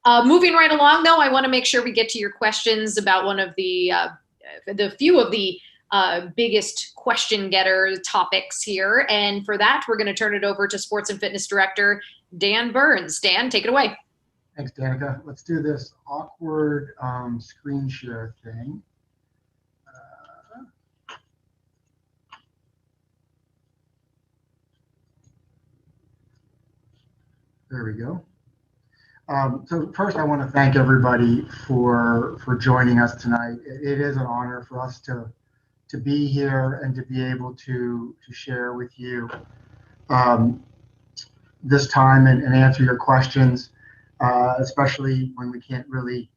Moving right along, though, I want to make sure we get to your questions about one of the few of the biggest question getter topics here. And for that, we're going to turn it over to Sports and Fitness Director Dan Burns. Dan, take it away. Thanks, Danica. Let's do this awkward screen share thing. There we go. So first, I want to thank everybody for joining us tonight. It is an honor for us to be here and to be able to share with you this time and answer your questions, especially when we can't really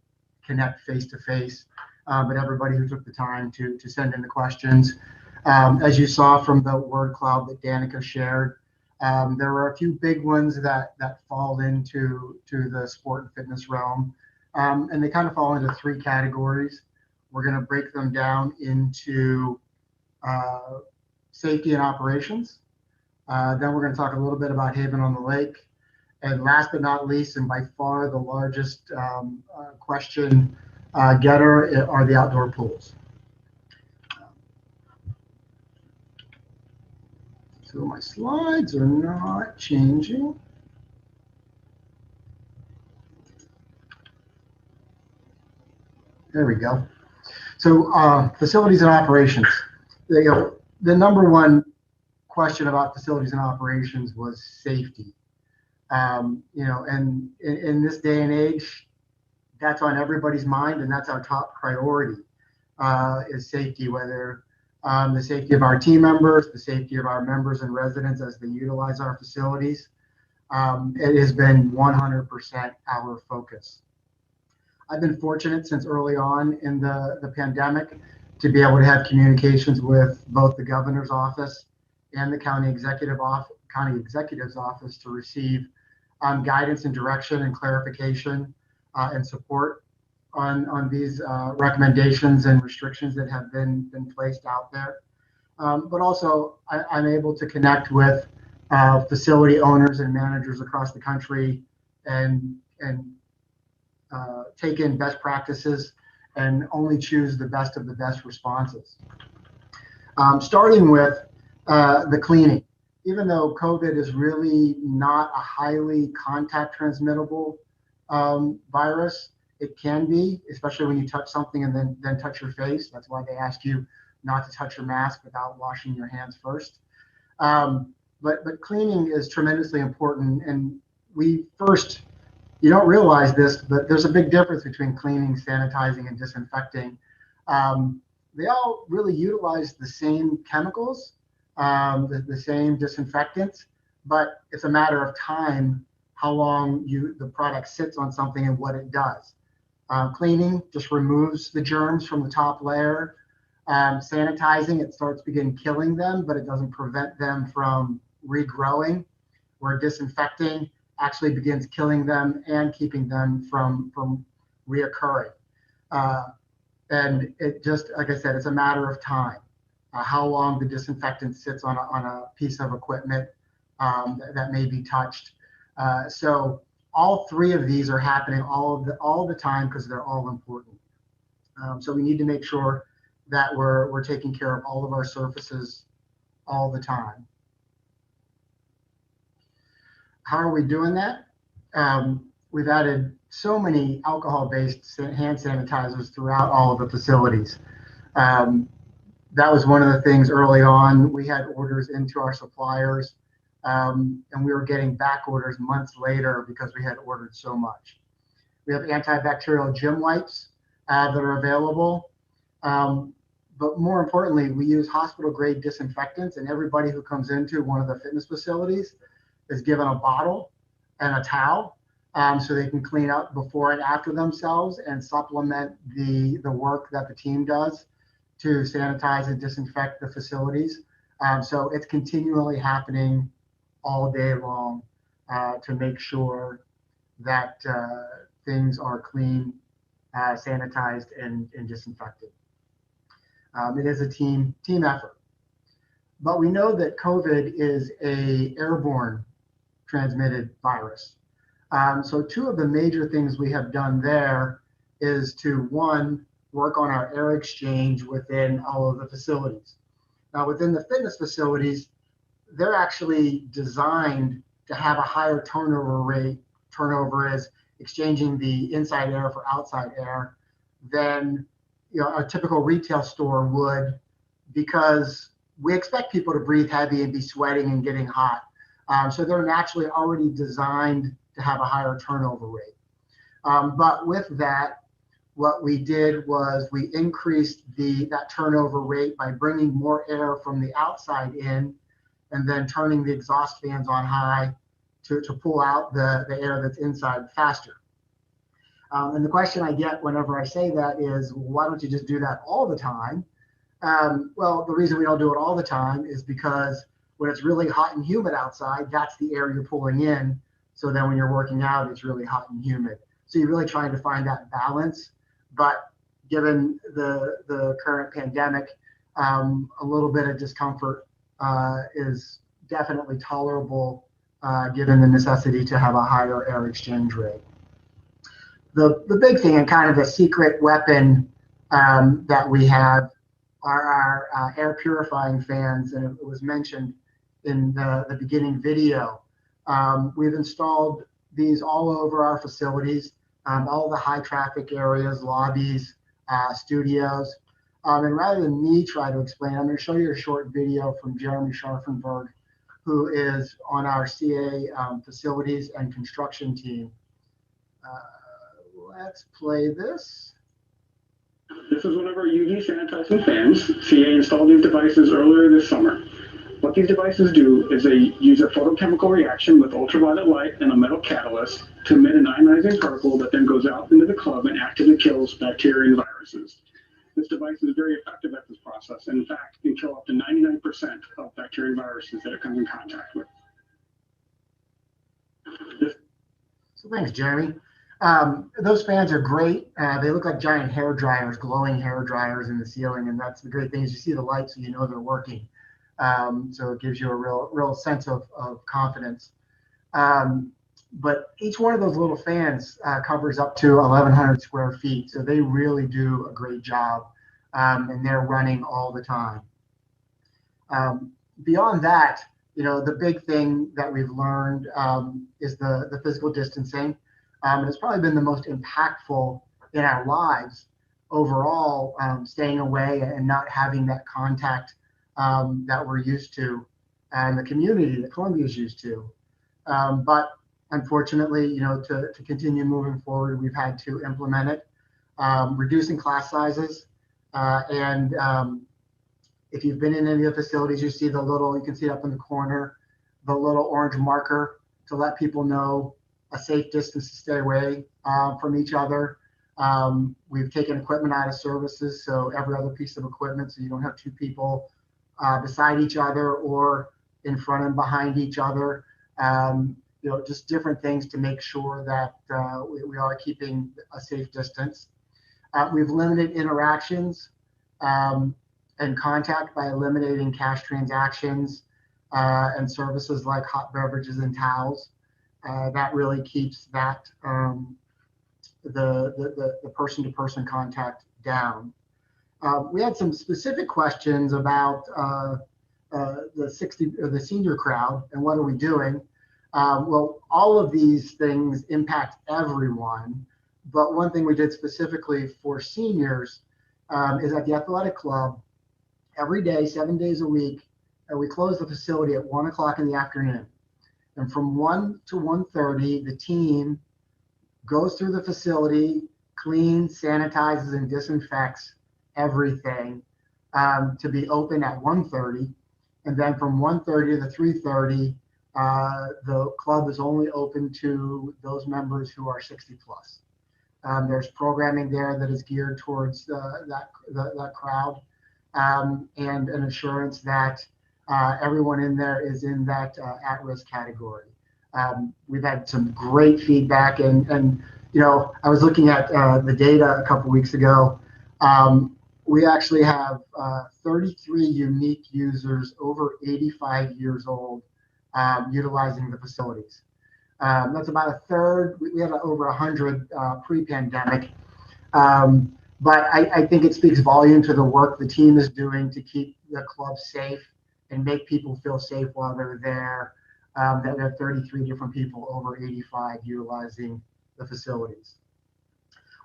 connect face to face. But everybody who took the time to send in the questions, as you saw from the word cloud that Dannika shared, there were a few big ones that fall into the sport and fitness realm, and they kind of fall into three categories. We're going to break them down into safety and operations. Then we're going to talk a little bit about Haven on the Lake, and last but not least, and by far the largest question getter, are the outdoor pools. So my slides are not changing. There we go. So facilities and operations. The number one question about facilities and operations was safety. And in this day and age, that's on everybody's mind, and that's our top priority, is safety, whether the safety of our team members, the safety of our members and residents as they utilize our facilities. It has been 100% our focus. I've been fortunate since early on in the pandemic to be able to have communications with both the governor's office and the county executive's office to receive guidance and direction and clarification and support on these recommendations and restrictions that have been placed out there. But also, I'm able to connect with facility owners and managers across the country and take in best practices and only choose the best of the best responses. Starting with the cleaning. Even though COVID is really not a highly contact transmittable virus, it can be, especially when you touch something and then touch your face. That's why they ask you not to touch your mask without washing your hands first. But cleaning is tremendously important. And you don't realize this, but there's a big difference between cleaning, sanitizing, and disinfecting. They all really utilize the same chemicals, the same disinfectants, but it's a matter of time how long the product sits on something and what it does. Cleaning just removes the germs from the top layer. Sanitizing, it starts begin killing them, but it doesn't prevent them from regrowing. Where disinfecting actually begins killing them and keeping them from reoccurring. And it just, like I said, it's a matter of time. How long the disinfectant sits on a piece of equipment that may be touched. So all three of these are happening all the time because they're all important. So we need to make sure that we're taking care of all of our surfaces all the time. How are we doing that? We've added so many alcohol-based hand sanitizers throughout all of the facilities. That was one of the things early on. We had orders into our suppliers, and we were getting back orders months later because we had ordered so much. We have antibacterial gym wipes that are available. But more importantly, we use hospital-grade disinfectants, and everybody who comes into one of the fitness facilities is given a bottle and a towel so they can clean up before and after themselves and supplement the work that the team does to sanitize and disinfect the facilities. So it's continually happening all day long to make sure that things are clean, sanitized, and disinfected. It is a team effort. But we know that COVID is a airborne transmitted virus. So two of the major things we have done there is to, one, work on our air exchange within all of the facilities. Now, within the fitness facilities, they're actually designed to have a higher turnover rate. Turnover is exchanging the inside air for outside air than a typical retail store would, because we expect people to breathe heavy and be sweating and getting hot. So they're naturally already designed to have a higher turnover rate. But with that, what we did was we increased that turnover rate by bringing more air from the outside in, and then turning the exhaust fans on high to pull out the air that's inside faster. And the question I get whenever I say that is, why don't you just do that all the time? Well, the reason we don't do it all the time is because when it's really hot and humid outside, that's the air you're pulling in. So then when you're working out, it's really hot and humid. So you're really trying to find that balance. But given the current pandemic, a little bit of discomfort is definitely tolerable, given the necessity to have a higher air exchange rate. The big thing, and kind of a secret weapon that we have, are our air purifying fans, and it was mentioned in the beginning video. We've installed these all over our facilities, all the high traffic areas, lobbies, studios. And rather than me try to explain, I'm going to show you a short video from Jeremy Scharfenberg, who is on our CA facilities and construction team. Let's play this. This is one of our UV sanitizing fans. CA installed these devices earlier this summer. What these devices do is they use a photochemical reaction with ultraviolet light and a metal catalyst to emit an ionizing particle that then goes out into the club and actively kills bacteria and viruses. This device is very effective at this process, and in fact, can kill up to 99% of bacteria and viruses that it comes in contact with. So thanks, Jeremy. Those fans are great. They look like giant hair dryers, glowing hair dryers in the ceiling, and that's the great thing is you see the light, so you know they're working. So it gives you a real sense of confidence. But each one of those little fans covers up to 1,100 square feet, so they really do a great job, and they're running all the time. Beyond that, the big thing that we've learned is the physical distancing. And it's probably been the most impactful in our lives overall, staying away and not having that contact that we're used to, and the community that Columbia is used to. But unfortunately, to continue moving forward, we've had to implement it, reducing class sizes. And if you've been in any of the facilities, you see you can see it up in the corner, the little orange marker to let people know a safe distance to stay away from each other. We've taken equipment out of services, so every other piece of equipment, so you don't have two people beside each other or in front and behind each other. Just different things to make sure that we are keeping a safe distance. We've limited interactions and contact by eliminating cash transactions and services like hot beverages and towels. That really keeps that the person-to-person contact down. We had some specific questions about the senior crowd and what are we doing. Well, all of these things impact everyone, but one thing we did specifically for seniors is at the athletic club every day, 7 days a week, and we close the facility at 1 o'clock in the afternoon. And from 1 to 1:30, the team goes through the facility, cleans, sanitizes, and disinfects everything to be open at 1:30. And then from 1:30 to 3:30, the club is only open to those members who are 60 plus. There's programming there that is geared towards that crowd, and an assurance that everyone in there is in that at-risk category. We've had some great feedback, and I was looking at the data a couple weeks ago. We actually have 33 unique users over 85 years old utilizing the facilities. That's about a third. We have over 100 pre-pandemic. But I think it speaks volume to the work the team is doing to keep the club safe and make people feel safe while they're there. That we have 33 different people over 85 utilizing the facilities.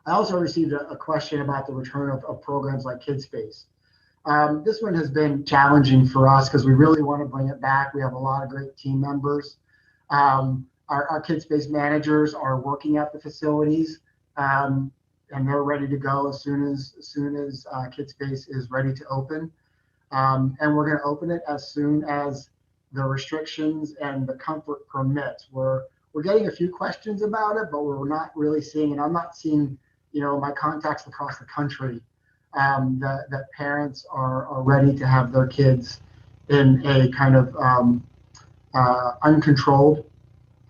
I also received a question about the return of programs like KidSpace. This one has been challenging for us because we really want to bring it back. We have a lot of great team members. Our KidSpace managers are working at the facilities, and they're ready to go as soon as KidSpace is ready to open. And we're going to open it as soon as the restrictions and the comfort permits. We're getting a few questions about it, but we're not really seeing, and I'm not seeing, my contacts across the country, that parents are ready to have their kids in a kind of uncontrolled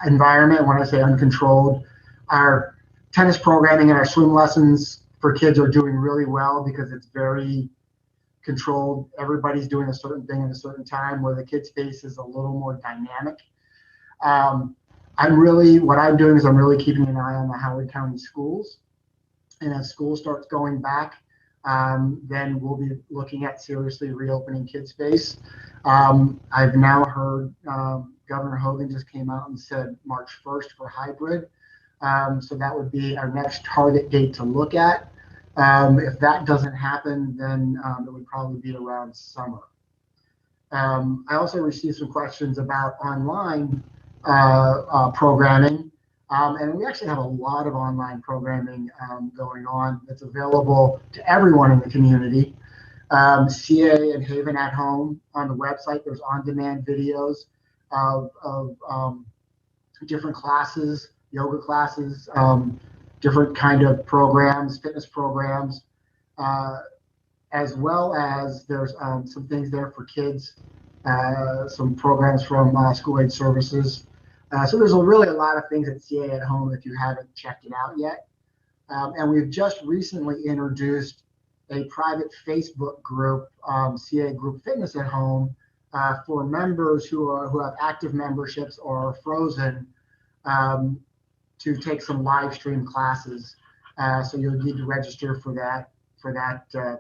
environment. When I say uncontrolled, our tennis programming and our swim lessons for kids are doing really well because it's very controlled. Everybody's doing a certain thing at a certain time, where the kid space is a little more dynamic. What I'm doing is I'm really keeping an eye on the Howard County schools. And as school starts going back, then we'll be looking at seriously reopening KidSpace. I've now heard Governor Hogan just came out and said March 1st for hybrid. So that would be our next target date to look at. If that doesn't happen, then it would probably be around summer. I also received some questions about online programming. And we actually have a lot of online programming going on that's available to everyone in the community. CA and Haven at Home on the website, there's on-demand videos of different classes, yoga classes, different kind of programs, fitness programs, as well as there's some things there for kids, some programs from school aid services. So there's really a lot of things at CA at Home if you haven't checked it out yet. And we've just recently introduced a private Facebook group, CA Group Fitness at Home, for members who have active memberships or are frozen, to take some live stream classes. So you'll need to register for that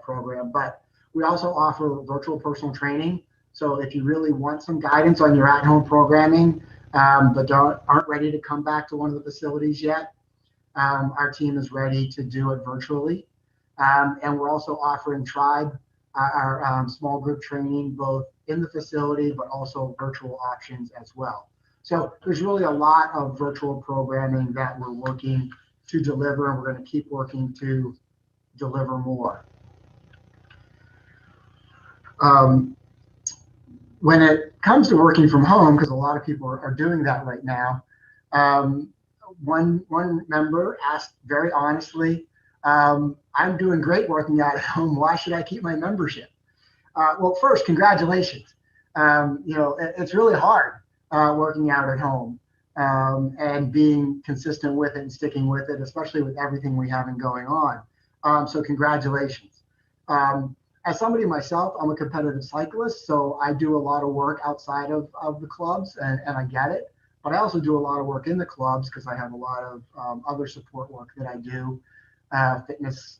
program. But we also offer virtual personal training. So if you really want some guidance on your at-home programming, but aren't ready to come back to one of the facilities yet, our team is ready to do it virtually. And we're also offering Tribe, our small group training, both in the facility, but also virtual options as well. So there's really a lot of virtual programming that we're working to deliver, and we're going to keep working to deliver more. When it comes to working from home, because a lot of people are doing that right now, one member asked very honestly, I'm doing great working out at home. Why should I keep my membership? Well, first, congratulations. It's really hard working out at home and being consistent with it and sticking with it, especially with everything we have going on. So congratulations. As somebody myself, I'm a competitive cyclist, so I do a lot of work outside of the clubs, and I get it. But I also do a lot of work in the clubs because I have a lot of other support work that I do,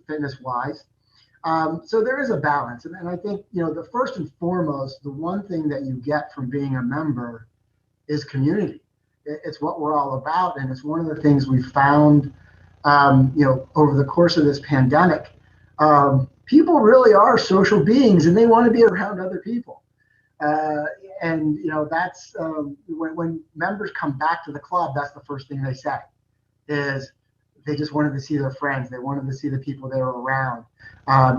fitness-wise. So there is a balance. And I think, the first and foremost, the one thing that you get from being a member is community. It's what we're all about. And it's one of the things we found, over the course of this pandemic. People really are social beings, and they want to be around other people. And that's when members come back to the club, that's the first thing they say is they just wanted to see their friends. They wanted to see the people they were around.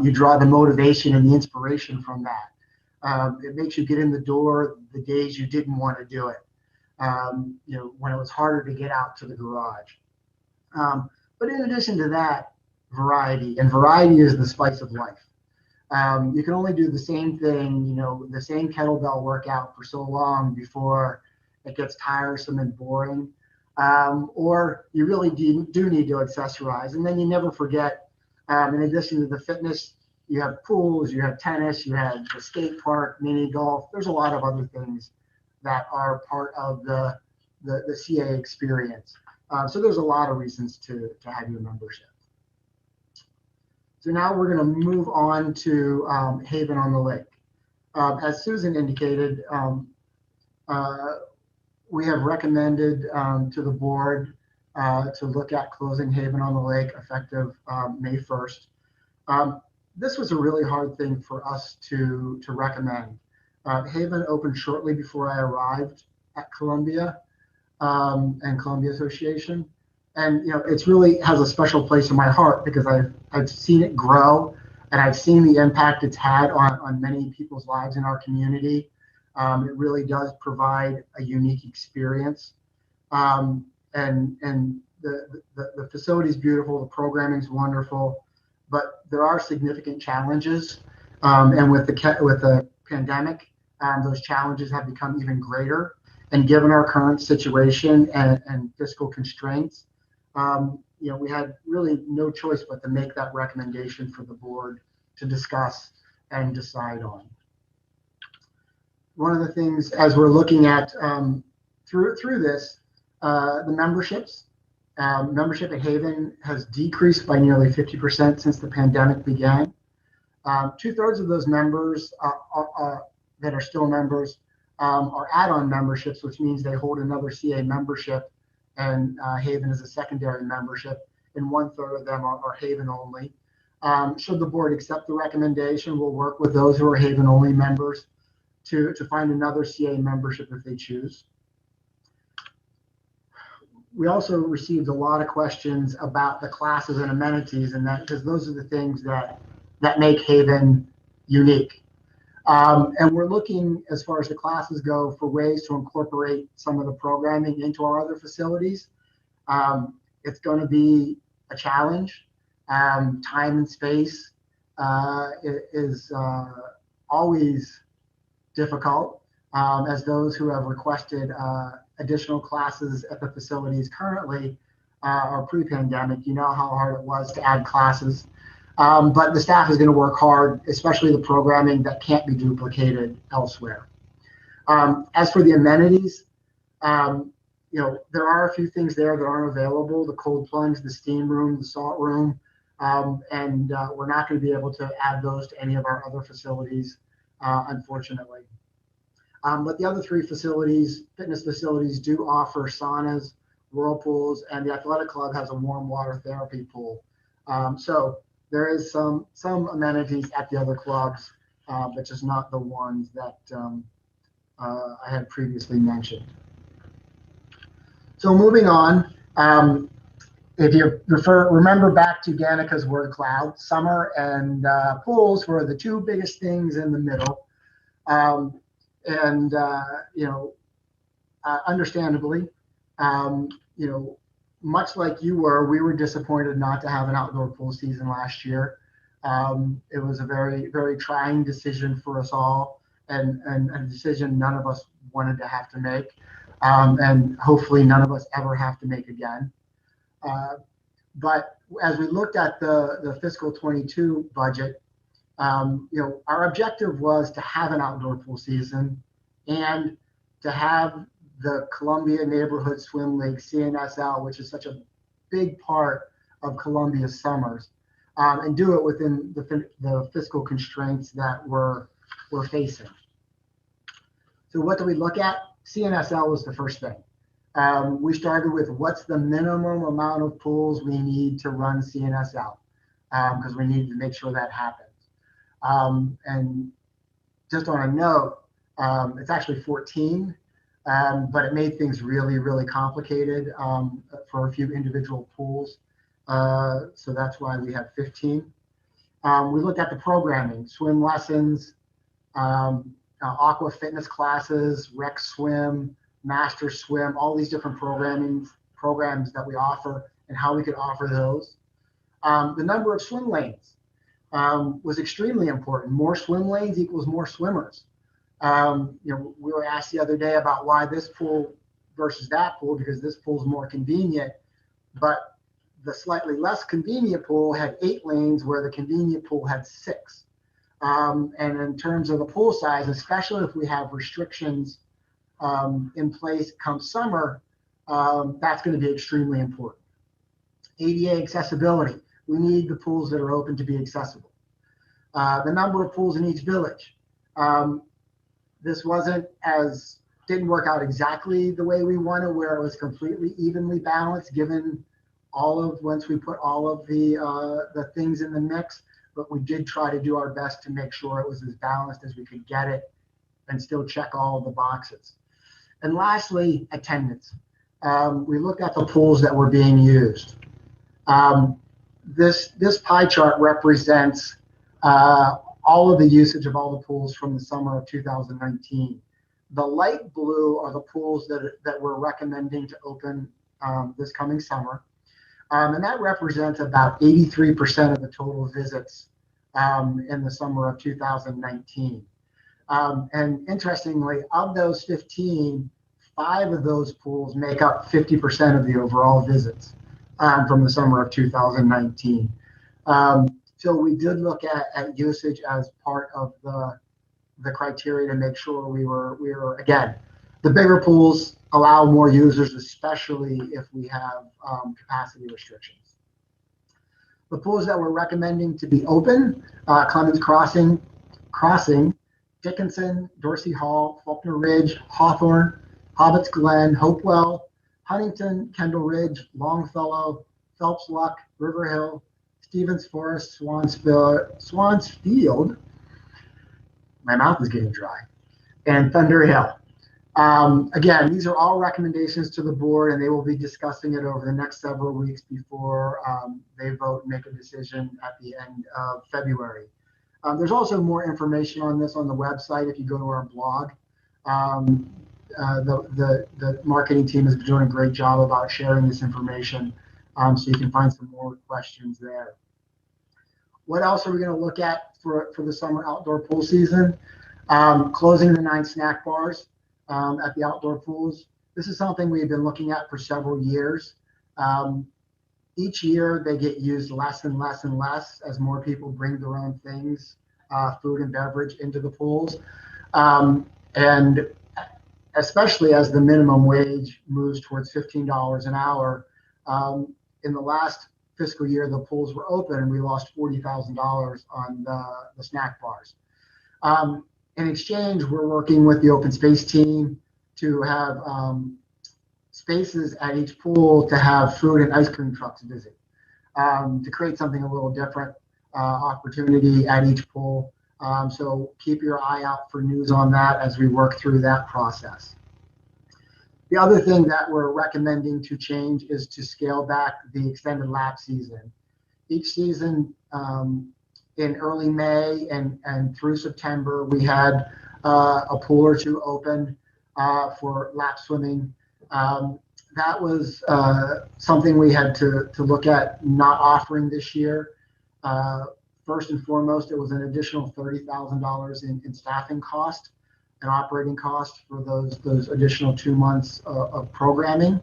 You draw the motivation and the inspiration from that. It makes you get in the door the days you didn't want to do it. When it was harder to get out to the garage. But in addition to that, variety is the spice of life. You can only do the same thing, the same kettlebell workout for so long before it gets tiresome and boring. Or you really do need to accessorize. And then you never forget, in addition to the fitness, you have pools, you have tennis, you have the skate park, mini golf. There's a lot of other things that are part of the the CA experience. So there's a lot of reasons to have your membership. So now we're going to move on to Haven on the Lake. As Susan indicated, we have recommended to the board to look at closing Haven on the Lake effective May 1st. This was a really hard thing for us to recommend. Haven opened shortly before I arrived at Columbia and Columbia Association. And it's really has a special place in my heart because I've seen it grow and I've seen the impact it's had on many people's lives in our community. It really does provide a unique experience. And the facility is beautiful, the programming is wonderful, but there are significant challenges. And with the pandemic, those challenges have become even greater. And given our current situation and fiscal constraints, we had really no choice but to make that recommendation for the board to discuss and decide on. One of the things, as we're looking at through this, the membership at Haven has decreased by nearly 50% since the pandemic began. 2/3 of those members that are still members are add-on memberships, which means they hold another CA membership, and Haven is a secondary membership, and 1/3 of them are Haven only. Should the board accept the recommendation, we'll work with those who are Haven only members to find another CA membership if they choose. We also received a lot of questions about the classes and amenities, and that because those are the things that make Haven unique. And we're looking, as far as the classes go, for ways to incorporate some of the programming into our other facilities. It's going to be a challenge. Time and space is always difficult, as those who have requested additional classes at the facilities currently or pre-pandemic, you know how hard it was to add classes. But the staff is going to work hard, especially the programming that can't be duplicated elsewhere. As for the amenities, there are a few things there that aren't available: the cold plunge, the steam room, the salt room, and we're not going to be able to add those to any of our other facilities, unfortunately. But the other three fitness facilities, do offer saunas, whirlpools, and the athletic club has a warm water therapy pool. So there is some amenities at the other clubs, but just not the ones that I had previously mentioned. So moving on, if you remember back to Dannika's word cloud, summer and pools were the two biggest things in the middle. Understandably, much like you were, we were disappointed not to have an outdoor pool season last year. It was a very, very trying decision for us all, and a decision none of us wanted to have to make, and hopefully none of us ever have to make again. But as we looked at the fiscal 22 budget, our objective was to have an outdoor pool season and to have the Columbia Neighborhood Swim League, CNSL, which is such a big part of Columbia's summers, and do it within the fiscal constraints that we're facing. So what do we look at? CNSL was the first thing. We started with what's the minimum amount of pools we need to run CNSL, because we needed to make sure that happens. And just on a note, it's actually 14, but it made things really, really complicated for a few individual pools. So that's why we have 15. We looked at the programming: swim lessons, aqua fitness classes, rec swim, master swim, all these different programs that we offer and how we could offer those. The number of swim lanes was extremely important. More swim lanes equals more swimmers. We were asked the other day about why this pool versus that pool, because this pool is more convenient, but the slightly less convenient pool had 8 lanes where the convenient pool had 6. And in terms of the pool size, especially if we have restrictions in place come summer, That's going to be extremely important. ADA accessibility. We need the pools that are open to be accessible. The number of pools in each village. This didn't work out exactly the way we wanted, where it was completely evenly balanced, given once we put all of the things in the mix, but we did try to do our best to make sure it was as balanced as we could get it and still check all of the boxes. And lastly, attendance. We looked at the pools that were being used. This pie chart represents all of the usage of all the pools from the summer of 2019. The light blue are the pools that we're recommending to open this coming summer. And that represents about 83% of the total visits in the summer of 2019. And interestingly, of those 15, 5 of those pools make up 50% of the overall visits from the summer of 2019. So we did look at usage as part of the criteria to make sure we were again, the bigger pools allow more users, especially if we have capacity restrictions. The pools that we're recommending to be open, Clemens Crossing, Dickinson, Dorsey Hall, Faulkner Ridge, Hawthorne, Hobbits Glen, Hopewell, Huntington, Kendall Ridge, Longfellow, Phelps Luck, River Hill, Stevens Forest, Swansfield, my mouth is getting dry, and Thunder Hill. Again, these are all recommendations to the board, and they will be discussing it over the next several weeks before they vote and make a decision at the end of February. There's also more information on this on the website if you go to our blog. The marketing team has been doing a great job about sharing this information, so you can find some more questions there. What else are we going to look at for the summer outdoor pool season? Closing the 9 snack bars at the outdoor pools. This is something we've been looking at for several years. Each year they get used less and less and less as more people bring their own things, food and beverage, into the pools. And especially as the minimum wage moves towards $15 an hour. In the last fiscal year, the pools were open and we lost $40,000 on the snack bars. In exchange, we're working with the open space team to have spaces at each pool to have food and ice cream trucks visit, to create something a little different opportunity at each pool. So keep your eye out for news on that as we work through that process. The other thing that we're recommending to change is to scale back the extended lap season. Each season in early May and through September, we had a pool or two open for lap swimming. That was something we had to look at not offering this year. First and foremost, it was an additional $30,000 in staffing cost and operating cost for those additional 2 months of programming.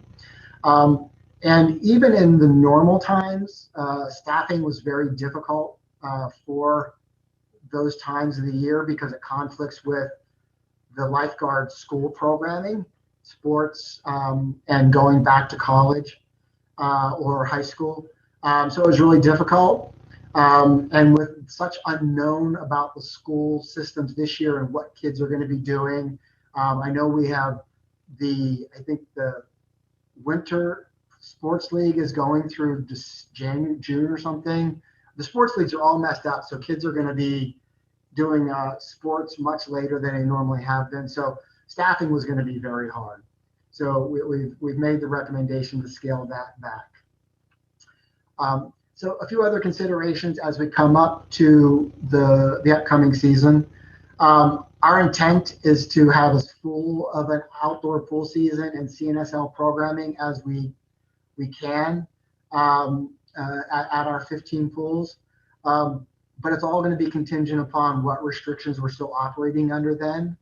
And even in the normal times, staffing was very difficult for those times of the year because it conflicts with the lifeguard school programming, sports, and going back to college or high school. So it was really difficult. And with such unknown about the school systems this year and what kids are going to be doing, I know we have I think the winter sports league is going through June or something. The sports leagues are all messed up, so kids are going to be doing sports much later than they normally have been. So staffing was going to be very hard. So we've made the recommendation to scale that back. So a few other considerations as we come up to the upcoming season. Our intent is to have as full of an outdoor pool season and CNSL programming as we can at our 15 pools. But it's all going to be contingent upon what restrictions we're still operating under then.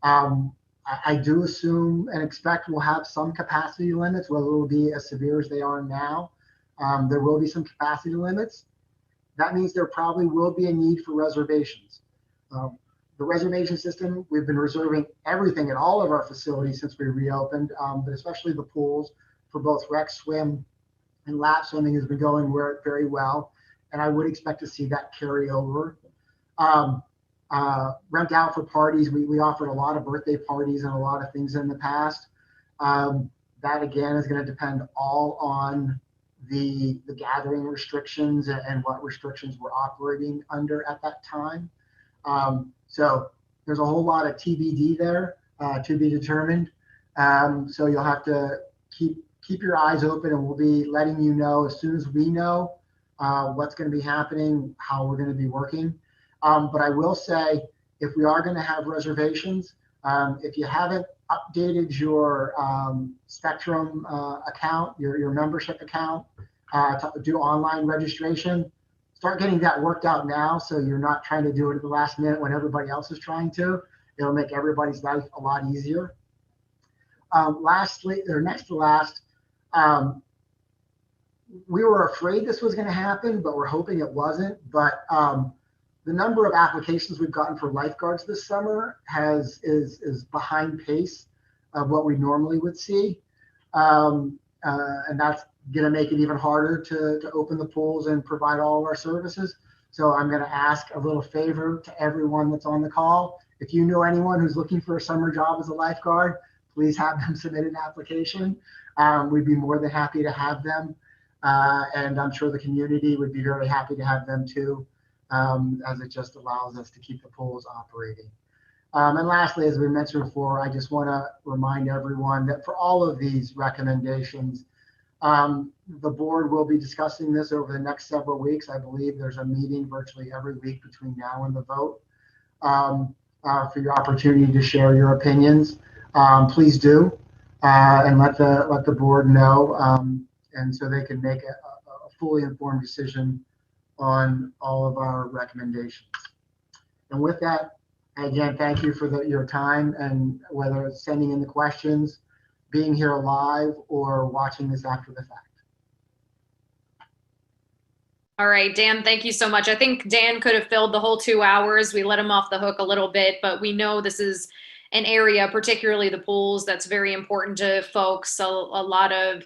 I do assume and expect we'll have some capacity limits, whether it will be as severe as they are now. There will be some capacity limits. That means there probably will be a need for reservations. The reservation system, we've been reserving everything at all of our facilities since we reopened, but especially the pools. for both rec swim and lap swimming has been going very well, and I would expect to see that carry over. Rent out for parties. We offered a lot of birthday parties and a lot of things in the past. That again is going to depend all on the gathering restrictions and what restrictions we're operating under at that time. So there's a whole lot of TBD there, to be determined. So you'll have to keep your eyes open, and we'll be letting you know as soon as we know what's going to be happening, how we're going to be working. But I will say, if we are going to have reservations, if you haven't updated your Spectrum account, your membership account, to do online registration, start getting that worked out now, so you're not trying to do it at the last minute when everybody else is trying to. It'll make everybody's life a lot easier. Lastly, or next to last, we were afraid this was going to happen, but we're hoping it wasn't. But the number of applications we've gotten for lifeguards this summer is behind pace of what we normally would see, and that's going to make it even harder to open the pools and provide all of our services. So I'm going to ask a little favor to everyone that's on the call. If you know anyone who's looking for a summer job as a lifeguard, please have them submit an application. We'd be more than happy to have them. And I'm sure the community would be very happy to have them too, as it just allows us to keep the pools operating. And lastly, as we mentioned before, I just want to remind everyone that for all of these recommendations, the board will be discussing this over the next several weeks. I believe there's a meeting virtually every week between now and the vote, for your opportunity to share your opinions. Please do, and let the board know, and so they can make a fully informed decision on all of our recommendations. And with that, again, thank you for your time, and whether it's sending in the questions, being here live, or watching this after the fact. All right, Dan, thank you so much. I think Dan could have filled the whole 2 hours. We let him off the hook a little bit, but we know this is an area, particularly the pools, that's very important to folks. So a lot of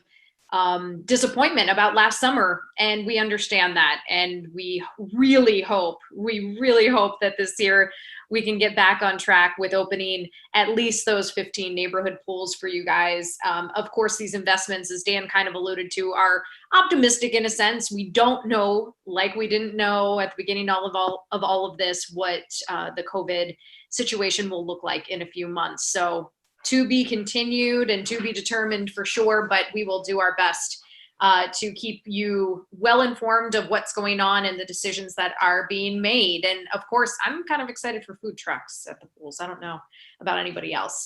disappointment about last summer, and we understand that. And we really hope that this year we can get back on track with opening at least those 15 neighborhood pools for you guys. Of course, these investments, as Dan kind of alluded to, are optimistic in a sense. We don't know, like we didn't know at the beginning of all of this, what the COVID situation will look like in a few months. So to be continued and to be determined for sure, but we will do our best to keep you well informed of what's going on and the decisions that are being made. And of course, I'm kind of excited for food trucks at the pools. I don't know about anybody else.